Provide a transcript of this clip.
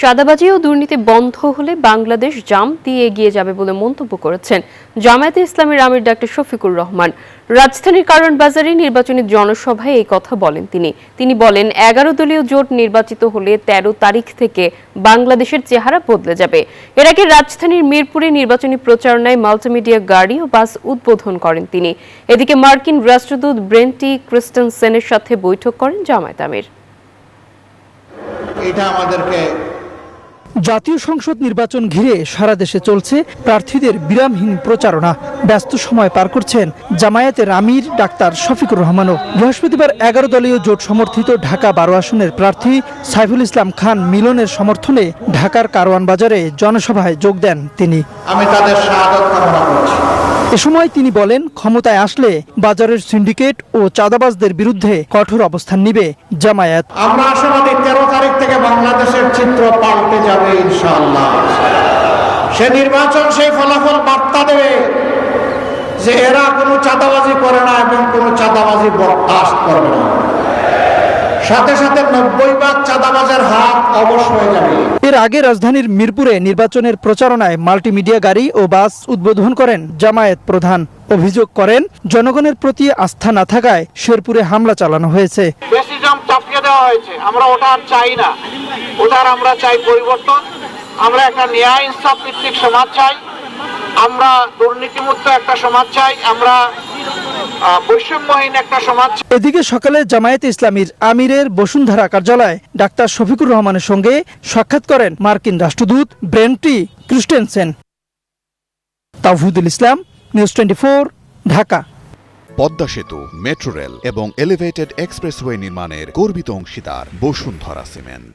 চাঁদাবাজি ও দুর্নীতি বন্ধ হলে বাংলাদেশ জাম দিয়ে এগিয়ে যাবে বলে মন্তব্য করেছেন জামায়াতে ইসলামীর আমির ডাক্তার শফিকুর রহমান। রাজধানীর কারণ বাজারে নির্বাচনী জনসভায় এই কথা বলেন তিনি বলেন 11 দলীয় জোট নির্বাচিত হলে 13 তারিখ থেকে বাংলাদেশের চেহারা বদলে যাবে। এর আগে রাজধানীর মিরপুরে নির্বাচনী প্রচারণায় মাল্টিমিডিয়া গাড়ি ও বাস উদ্বোধন করেন তিনি। এদিকে মার্কিন রাষ্ট্রদূত ব্রেন্টি ক্রিস্টেনসেনের সাথে বৈঠক করেন জামায়াত আমির। এটা আমাদেরকে জাতীয় সংসদ নির্বাচন ঘিরে সারা দেশে চলছে প্রার্থীদের বিরামহীন প্রচারণা। ব্যস্ত সময় পার করছেন জামায়াতের আমির ডাক্তার শফিকুর রহমানও। বৃহস্পতিবার 11 দলীয় জোট সমর্থিত ঢাকা 12 আসনের প্রার্থী সাইফুল ইসলাম খান মিলনের সমর্থনে ঢাকার কারওয়ান বাজারে জনসভায় যোগ দেন তিনি। আমি তাদের শাহাদাত কামনা করছি। এ সময় তিনি বলেন, ক্ষমতায় আসলে বাজারের সিন্ডিকেট ও চাঁদাবাজদের বিরুদ্ধে কঠোর অবস্থান নিবে জামায়াত। আমরা আশাবাদী 13 তারিখ থেকে বাংলাদেশের চিত্র পাল্টে যাবে ইনশাআল্লাহ। সে নির্বাচন সেই ফলাফল বার্তা দেবে যে এরা কোনো চাঁদাবাজি করে না এবং কোনো চাঁদাবাজি বরদাস্ত করবে না। সাথে সাথে 90% চাঁদাবাজের হাত অবশ হয়ে যাবে। এর আগে রাজধানীর মিরপুরে নির্বাচনের প্রচারণায় মাল্টিমিডিয়া গাড়ি ও বাস উদ্বোধন করেন জামায়াত প্রধান। অভিযোগ করেন, জনগণের প্রতি আস্থা না থাকায় শেরপুরে হামলা চালানো হয়েছে। বেশি জাম চাপিয়ে দেওয়া হয়েছে। আমরা ওটা আর চাই না। ওটার আমরা চাই পরিবর্তন। আমরা একটা ন্যায় ইনসাফ ভিত্তিক সমাজ চাই। আমরা দুর্নীতিমুক্ত একটা সমাজ চাই। আমরা বৈষম্যহীন একটা সমাজ। এদিকে সকালে জামায়াতে ইসলামীর আমিরের বসুন্ধরা কার্যালয়ে ডাক্তার শফিকুর রহমানের সঙ্গে সাক্ষাৎ করেন মার্কিন রাষ্ট্রদূত ব্রেন্টি ক্রিস্টেনসেন। তাওহিদুল ইসলাম, নিউজ 24, ঢাকা। পদ্মা সেতু, মেট্রো রেল এবং এলিভেটেড এক্সপ্রেসওয়ে নির্মাণের গর্বিত অংশীদার বসুন্ধরা সিমেন্ট।